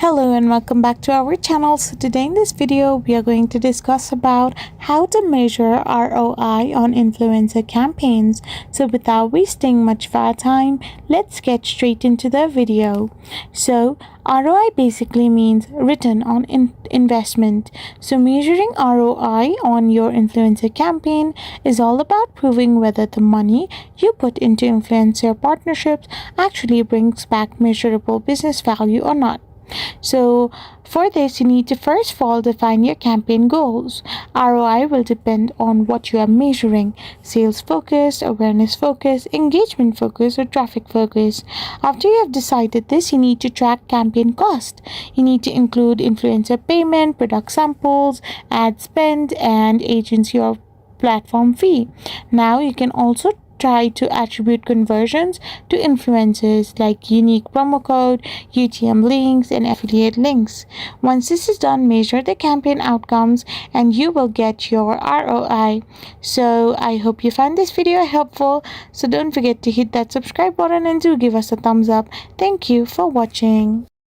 Hello and welcome back to our channel. So today in this video we are going to discuss about how to measure ROI on influencer campaigns. So without wasting much of our time, let's get straight into the video. So ROI basically means return on investment. So measuring ROI on your influencer campaign is all about proving whether the money you put into influencer partnerships actually brings back measurable business value or not. So for this, you need to first of all define your campaign goals. ROI will depend on what you are measuring: sales focused, awareness focused, engagement focused, or traffic focused. After you have decided this, you need to track campaign cost. You need to include influencer payment, product samples, ad spend, and agency or platform fee. Now you can also try to attribute conversions to influencers like unique promo code, UTM links, and affiliate links. Once this is done, measure the campaign outcomes and you will get your ROI. So I hope you found this video helpful. So don't forget to hit that subscribe button and do give us a thumbs up. Thank you for watching.